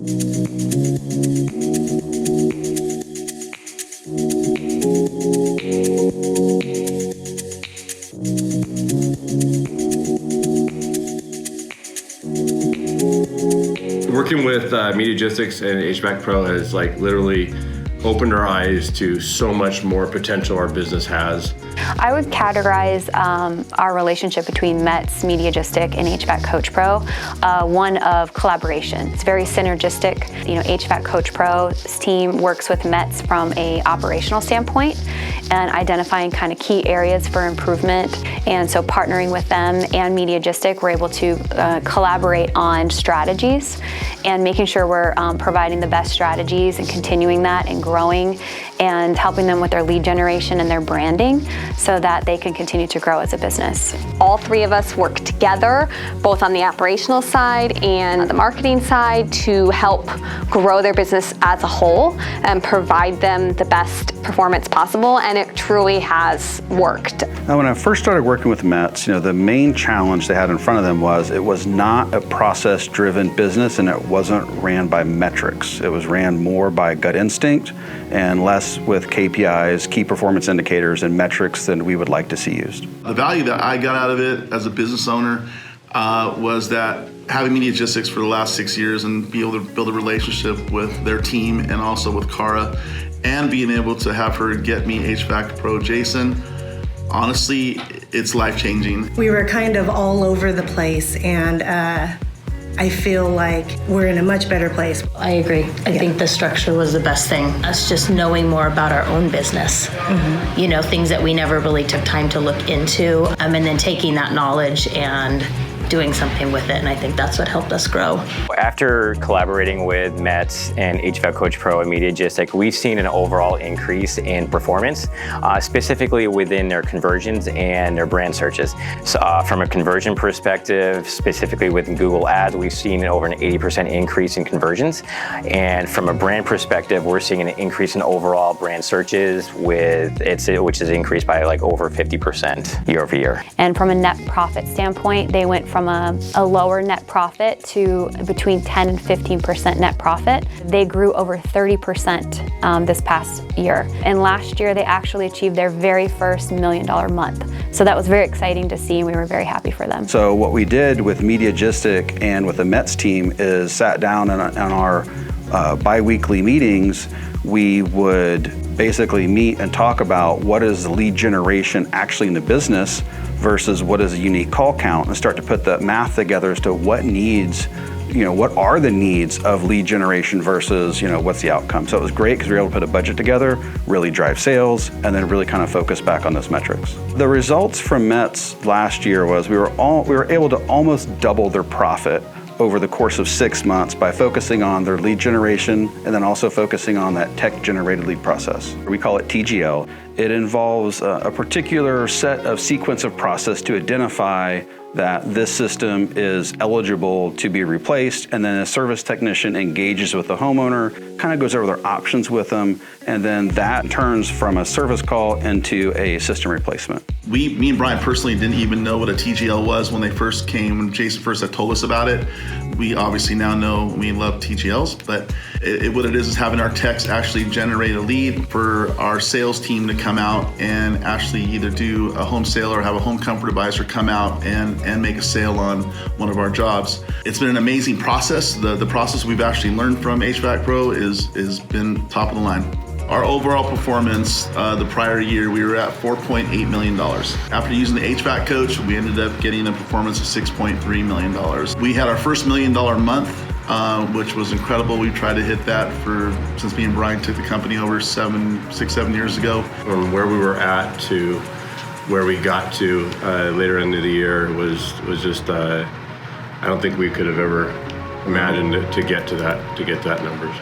Working with Mediagistic and HVAC Pro has literally opened our eyes to so much more potential our business has. I would categorize our relationship between Metz, Mediagistic, and HVAC Coach Pro one of collaboration. It's very synergistic. HVAC Coach Pro's team works with Metz from a operational standpoint and identifying kind of key areas for improvement. And so partnering with them and Mediagistic, we're able to collaborate on strategies and making sure we're providing the best strategies and continuing that and growing and helping them with their lead generation and their branding so that they can continue to grow as a business. All three of us work together, both on the operational side and the marketing side, to help grow their business as a whole and provide them the best performance possible, and it truly has worked. Now, when I first started working with Metz, the main challenge they had in front of them was it was not a process-driven business and it wasn't ran by metrics. It was ran more by gut instinct and less with KPIs, key performance indicators, and metrics than we would like to see used. The value that I got out of it as a business owner was that having Mediagistics for the last 6 years and be able to build a relationship with their team and also with Cara, and being able to have her get me HVAC Pro Jason, honestly, it's life-changing. We were kind of all over the place, and I feel like we're in a much better place. I agree. I think the structure was the best thing. Us just knowing more about our own business, things that we never really took time to look into, and then taking that knowledge and doing something with it, and I think that's what helped us grow. After collaborating with Metz and HVAC Coach Pro and Mediagistic, we've seen an overall increase in performance, specifically within their conversions and their brand searches. So from a conversion perspective, specifically with Google Ads, we've seen over an 80% increase in conversions. And from a brand perspective, we're seeing an increase in overall brand searches, which is increased by over 50% year over year. And from a net profit standpoint, they went from a lower net profit to between 10 and 15% net profit. They grew over 30% this past year. And last year, they actually achieved their very first $1 million month. So that was very exciting to see, and we were very happy for them. So what we did with Mediagistic and with the Metz team is sat down on our bi-weekly meetings. We would basically meet and talk about what is the lead generation actually in the business versus what is a unique call count, and start to put the math together as to what are the needs of lead generation versus, what's the outcome. So it was great because we were able to put a budget together, really drive sales, and then really kind of focus back on those metrics. The results from Metz last year was we were able to almost double their profit over the course of 6 months by focusing on their lead generation and then also focusing on that tech-generated lead process. We call it TGL. It involves a particular set of sequence of process to identify that this system is eligible to be replaced, and then a service technician engages with the homeowner, kind of goes over their options with them, and then that turns from a service call into a system replacement. Me and Brian personally didn't even know what a TGL was when they first came, when Jason first had told us about it. We obviously now know we love TGLs, but what it is having our techs actually generate a lead for our sales team to come out and actually either do a home sale or have a home comfort advisor come out and make a sale on one of our jobs. It's been an amazing process. The process we've actually learned from HVAC Pro is been top of the line. Our overall performance the prior year, we were at $4.8 million. After using the HVAC coach, we ended up getting a performance of $6.3 million. We had our first $1 million month, which was incredible. We tried to hit that since me and Brian took the company over 6-7 years ago. From where we were at to where we got to later into the year was just, I don't think we could have ever imagined it to get to that numbers.